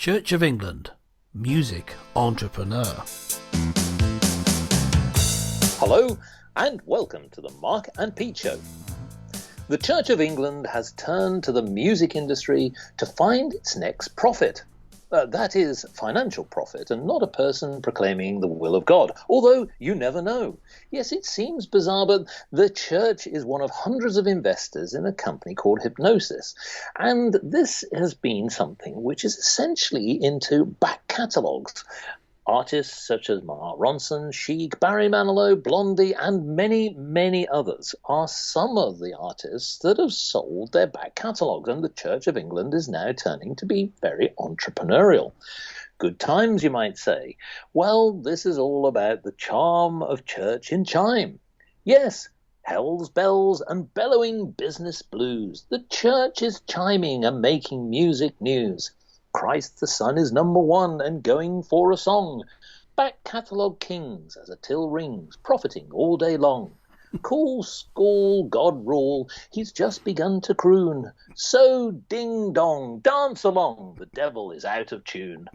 Church of England, music entrepreneur. Hello and welcome to the Mark and Pete Show. The Church of England has turned to the music industry to find its next profit. That is financial profit and not a person proclaiming the will of God, although you never know. Yes, it seems bizarre, but the church is one of hundreds of investors in a company called Hipgnosis. And this has been something which is essentially into back catalogues. Artists such as Mark Ronson, Chic, Barry Manilow, Blondie, and many, many others are some of the artists that have sold their back catalogues, and the Church of England is now turning to be very entrepreneurial. Good times, you might say. Well, this is all about the charm of church in chime. Yes, hells, bells, and bellowing business blues. The church is chiming and making music news. Christ the Son is number one and going for a song. Back catalogue kings as a till rings, profiting all day long. Cool school, God rule, he's just begun to croon. So ding dong, dance along, the devil is out of tune.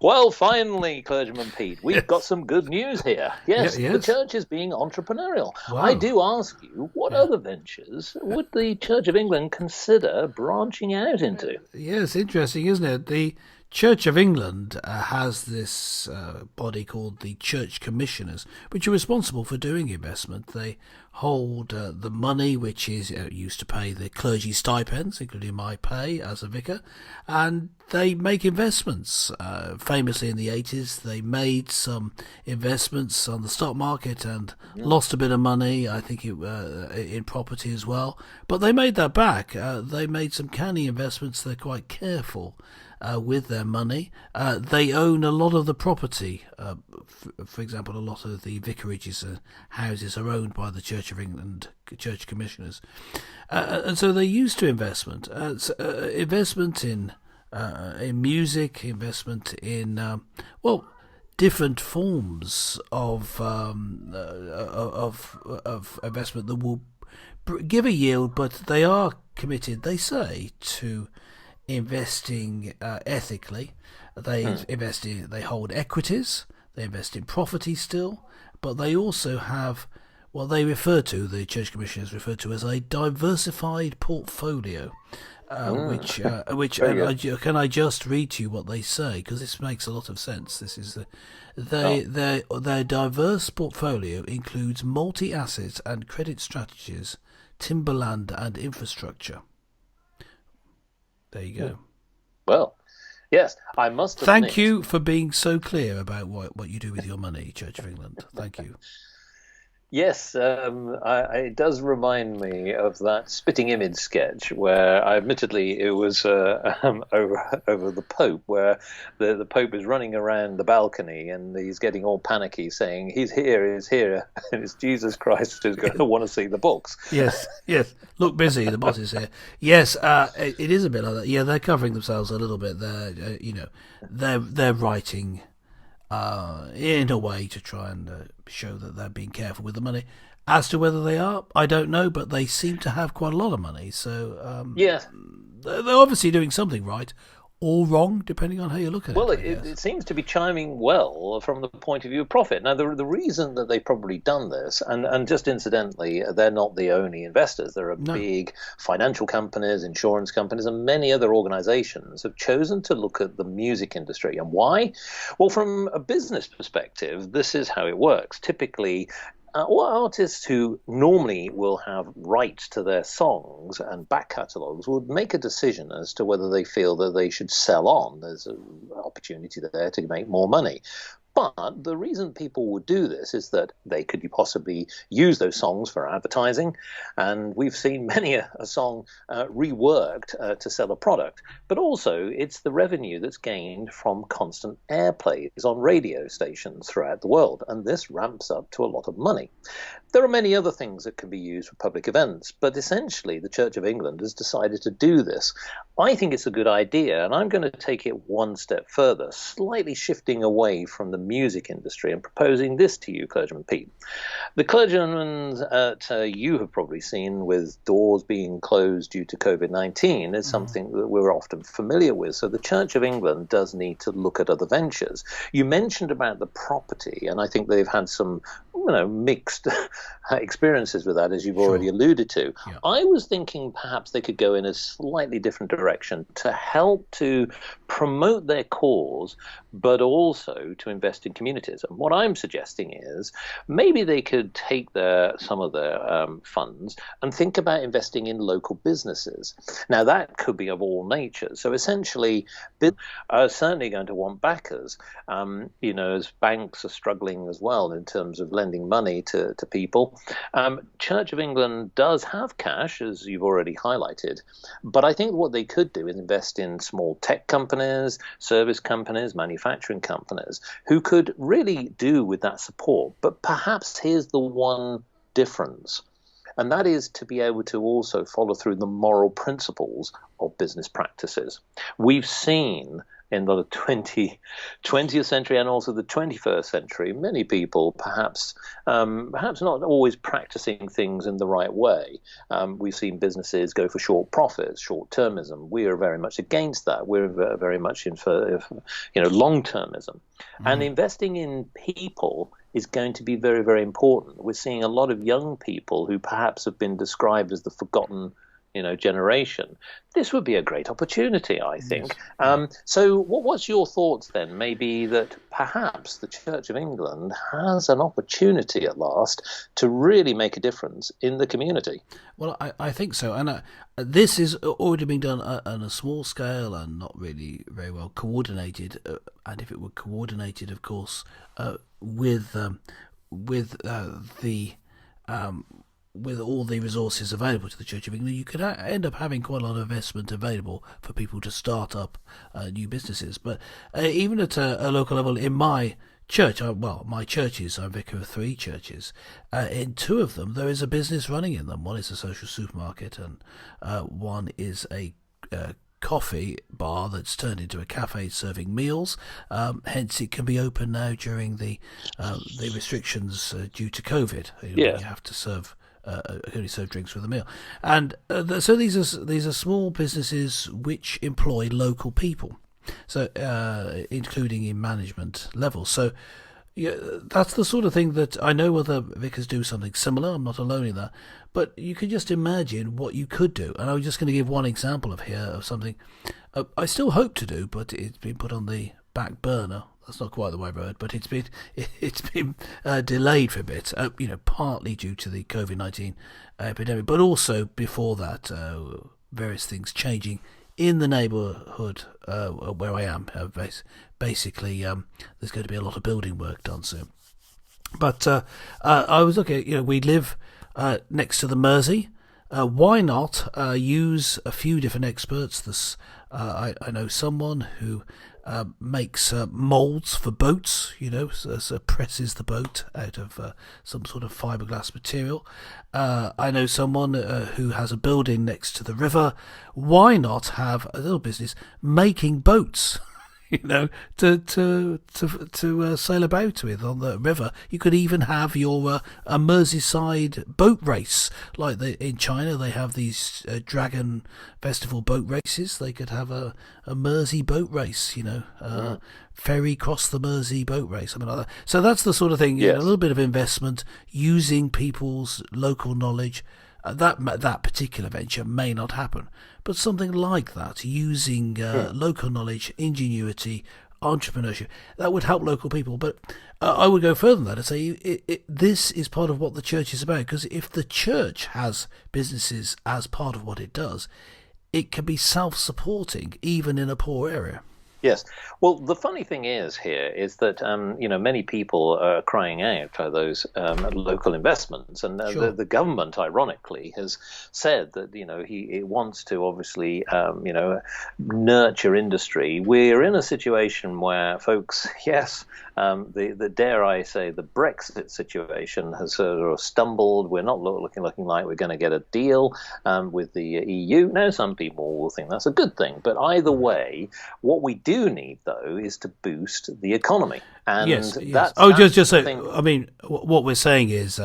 Well, finally, Clergyman Pete, we've got some good news here. Yes, Yes. the church is being entrepreneurial. Wow. I do ask you, what other ventures would the Church of England consider branching out into? Yes, interesting, isn't it? The Church of England has this body called the Church Commissioners, which are responsible for doing investment. They hold the money which is used to pay the clergy stipends, including my pay as a vicar, and they make investments. Famously in the 80s, they made some investments on the stock market and lost a bit of money, I think, in property as well. But they made that back. They made some canny investments. They're quite careful with their money. They own a lot of the property. For example, a lot of the vicarages and houses are owned by the Church of England Church Commissioners. And so they're used to investment. Investment in music, investment in, different forms of investment that will give a yield, but they are committed, they say, to investing ethically. They they hold equities, they invest in property still, but they also have what they refer to, the Church Commissioners refer to as a diversified portfolio. Can I just read to you what they say, because this makes a lot of sense. This is their diverse portfolio includes multi-asset and credit strategies, timberland and infrastructure. There you go. Well, yes, I must admit. Thank you for being so clear about what you do with your money, Church of England. Thank you. Yes, it does remind me of that Spitting Image sketch where, admittedly, it was over the Pope, where the Pope is running around the balcony and he's getting all panicky, saying, he's here, and it's Jesus Christ who's going to want to see the books. Yes. Look busy, the boss is here. Yes, it is a bit like that. Yeah, they're covering themselves a little bit. They're writing in a way to try and show that they're being careful with the money. As to whether they are, I don't know, but they seem to have quite a lot of money. So they're obviously doing something right or wrong, depending on how you look at it. Well, it seems to be chiming well from the point of view of profit. Now, the reason that they've probably done this, and just incidentally, they're not the only investors. There are big financial companies, insurance companies, and many other organizations have chosen to look at the music industry. And why? Well, from a business perspective, this is how it works. Typically, all artists who normally will have rights to their songs and back catalogues would make a decision as to whether they feel that they should sell on. There's an opportunity there to make more money. But the reason people would do this is that they could possibly use those songs for advertising. And we've seen many a song reworked to sell a product. But also, it's the revenue that's gained from constant airplays on radio stations throughout the world. And this ramps up to a lot of money. There are many other things that can be used for public events, but essentially the Church of England has decided to do this. I think it's a good idea, and I'm going to take it one step further, slightly shifting away from the music industry and proposing this to you, Clergyman Pete. The clergymen that you have probably seen with doors being closed due to COVID-19 is something that we're often familiar with. So the Church of England does need to look at other ventures. You mentioned about the property, and I think they've had some mixed experiences with that, as you've already alluded to. Yeah. I was thinking perhaps they could go in a slightly different direction to help to promote their cause, but also to invest in communities. And what I'm suggesting is maybe they could take some of their funds and think about investing in local businesses. Now, that could be of all natures. So essentially, are certainly going to want backers, as banks are struggling as well in terms of lending money to people. Church of England does have cash, as you've already highlighted, but I think what they could do is invest in small tech companies, service companies, manufacturing companies, who could really do with that support. But perhaps here's the one difference, and that is to be able to also follow through the moral principles of business practices. We've seen in the 20th century and also the 21st century, many people perhaps not always practicing things in the right way. We've seen businesses go for short profits, short-termism. We are very much against that. We're very much in for long-termism. And investing in people is going to be very, very important. We're seeing a lot of young people who perhaps have been described as the forgotten generation. This would be a great opportunity, I think. Yes. So what's your thoughts then? Maybe that perhaps the Church of England has an opportunity at last to really make a difference in the community. Well, I think so. And this is already being done on a small scale and not really very well coordinated. And if it were coordinated, of course, with all the resources available to the Church of England, you could end up having quite a lot of investment available for people to start up new businesses. But even at a local level, in my church, my churches, I'm vicar of 3 churches. In 2 of them, there is a business running in them. One is a social supermarket, and one is a coffee bar that's turned into a cafe serving meals. Hence, it can be open now during the restrictions due to COVID. You have to serve. Only serve drinks with a meal, and so these are small businesses which employ local people, so including in management levels. So that's the sort of thing that I know other vicars do something similar. I'm not alone in that, but you can just imagine what you could do. And I'm just going to give one example of something I still hope to do, but it's been put on the back burner. That's not quite the right word, but it's been delayed for a bit. Partly due to the COVID-19 epidemic, but also before that, various things changing in the neighbourhood where I am. Basically, there's going to be a lot of building work done soon. But I was looking. We live next to the Mersey. Why not use a few different experts? I know someone who makes moulds for boats, so presses the boat out of some sort of fiberglass material. I know someone who has a building next to the river. Why not have a little business making boats? To sail about with on the river. You could even have your a Merseyside boat race, like in China they have these Dragon Festival boat races. They could have a Mersey boat race, ferry cross the Mersey boat race, something like that. So that's the sort of thing. Yes. A little bit of investment using people's local knowledge. That particular venture may not happen, but something like that, using local knowledge, ingenuity, entrepreneurship, that would help local people. But I would go further than that and say this is part of what the church is about, because if the church has businesses as part of what it does, it can be self-supporting even in a poor area. Yes. Well, the funny thing is that, many people are crying out for those local investments. And Sure. the government, ironically, has said that, it wants to obviously, nurture industry. We're in a situation where, folks, yes, the dare I say, the Brexit situation has sort of stumbled. We're not looking like we're going to get a deal with the EU. Now, some people will think that's a good thing. But either way, what we do need, though, is to boost the economy. And yes. that's Just so, thing. I mean, what we're saying is,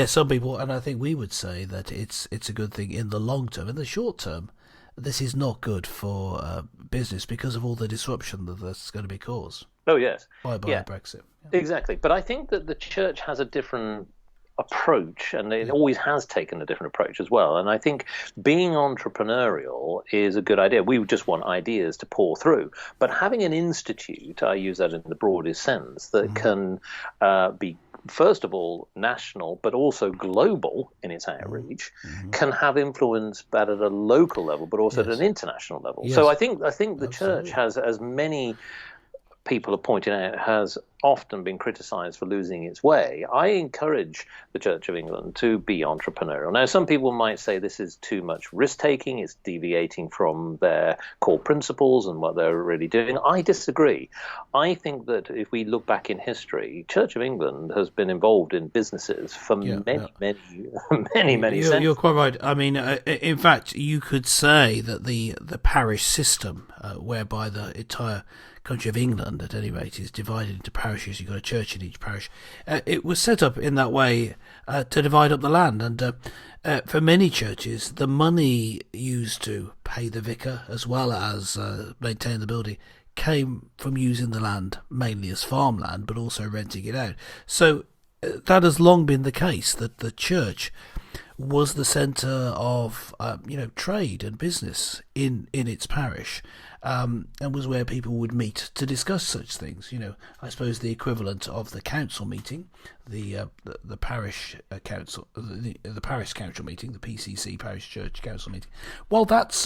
some people, and I think we would say that it's a good thing in the long term. In the short term, this is not good for business because of all the disruption that's going to be caused. Oh, yes. By Brexit. Yeah. Exactly. But I think that the church has a different approach, and it always has taken a different approach as well. And I think being entrepreneurial is a good idea. We just want ideas to pour through. But having an institute, I use that in the broadest sense, that can be, first of all, national, but also global in its outreach, can have influence at a local level, but also at an international level. So I think the church has, as many people have pointed out, has often been criticised for losing its way. I encourage the Church of England to be entrepreneurial. Now, some people might say this is too much risk-taking, it's deviating from their core principles and what they're really doing. I disagree. I think that if we look back in history, Church of England has been involved in businesses for many centuries. You're quite right. I mean, in fact, you could say that the parish system, whereby the entire country of England, at any rate, is divided into parishes. You've got a church in each parish. It was set up in that way to divide up the land. And for many churches, the money used to pay the vicar as well as maintain the building came from using the land mainly as farmland, but also renting it out. So that has long been the case, that the church was the centre of trade and business in its parish, and was where people would meet to discuss such things. I suppose the equivalent of the council meeting, the parish council, the parish council meeting, the PCC, parish church council meeting. Well, that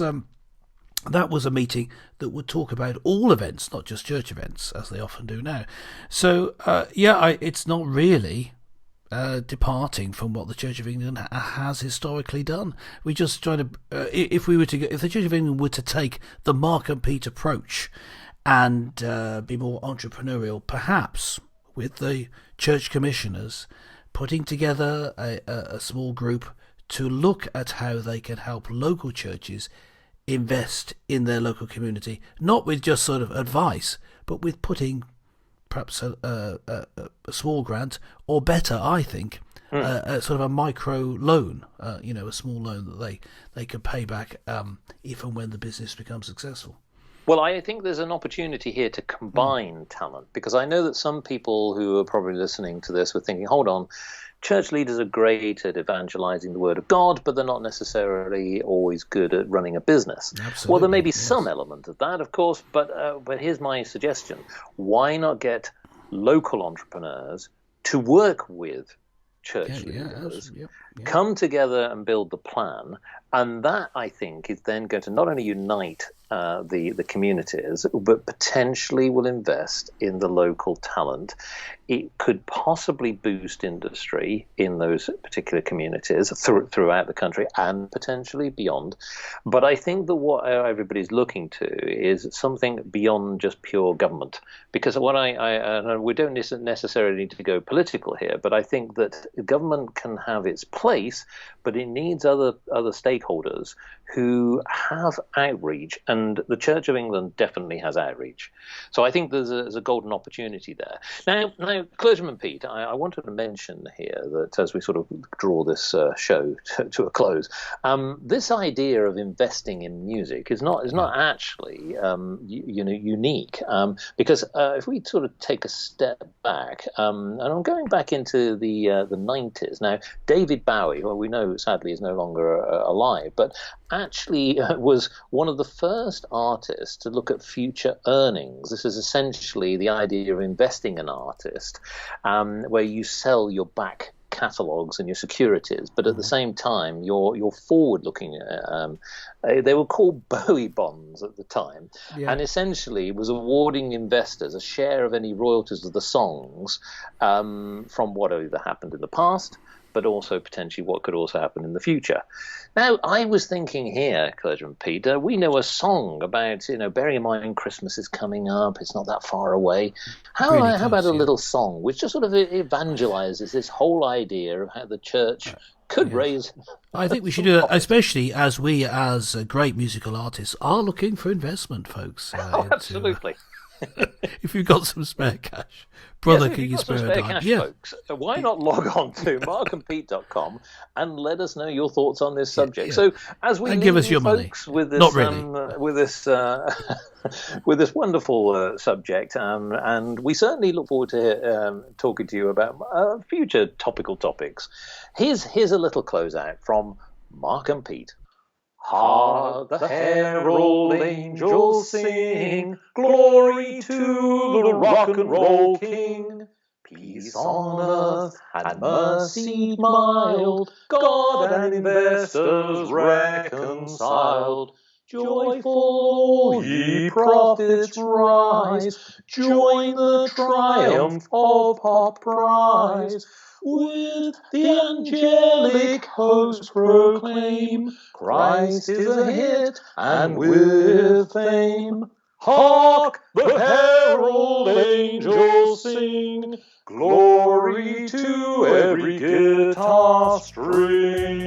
was a meeting that would talk about all events, not just church events, as they often do now. So it's not really departing from what the Church of England has historically done. We just try to, if the Church of England were to take the Mark and Pete approach and be more entrepreneurial, perhaps with the church commissioners putting together a small group to look at how they can help local churches invest in their local community, not with just sort of advice, but with putting perhaps a small grant, or better, I think, a sort of a micro loan, a small loan that they could pay back if and when the business becomes successful. Well, I think there's an opportunity here to combine talent, because I know that some people who are probably listening to this were thinking, hold on, church leaders are great at evangelizing the word of God, but they're not necessarily always good at running a business. Absolutely, well, there may be some element of that, of course, but here's my suggestion. Why not get local entrepreneurs to work with church leaders, come together and build the plan, and that, I think, is then going to not only unite the communities, but potentially will invest in the local talent. It could possibly boost industry in those particular communities throughout the country and potentially beyond. But I think that what everybody's looking to is something beyond just pure government. Because what we don't necessarily need to go political here, but I think that government can have its place, but it needs other stakeholders who have outreach, and the Church of England definitely has outreach. So I think there's a golden opportunity there. Now, Clergyman Pete, I wanted to mention here that as we sort of draw this show to a close, this idea of investing in music is not actually unique, because if we sort of take a step back, and I'm going back into the 90s. Now, David Bowie, well, we know sadly is no longer alive, but actually was one of the first artists to look at future earnings. This is essentially the idea of investing in an artist, where you sell your back catalogues and your securities, but at the same time you're forward-looking. They were called Bowie bonds at the time, and essentially was awarding investors a share of any royalties of the songs from what either happened in the past, but also potentially what could also happen in the future. Now, I was thinking here, Clergyman Peter, we know a song about, bear in mind Christmas is coming up, it's not that far away. How about a little song which just sort of evangelizes this whole idea of how the church could raise... I think we should do it, especially as we, as great musical artists, are looking for investment, folks. Absolutely. If you've got some spare cash, brother, can you spare a dime? Cash, folks, why not log on to markandpete.com and let us know your thoughts on this subject? So, as we give us your folks money. With this, Not really. with this with this wonderful subject, and we certainly look forward to talking to you about future topical topics. Here's a little closeout from Mark and Pete. Hark the herald angels sing, glory to the rock and roll king. Peace on earth and mercy mild, God and investors reconciled. Joyful, ye prophets, rise, join the triumph of pop prize. With the angelic host proclaim, Christ is a hit, and with fame. Hark, the herald angels sing, glory to every guitar string.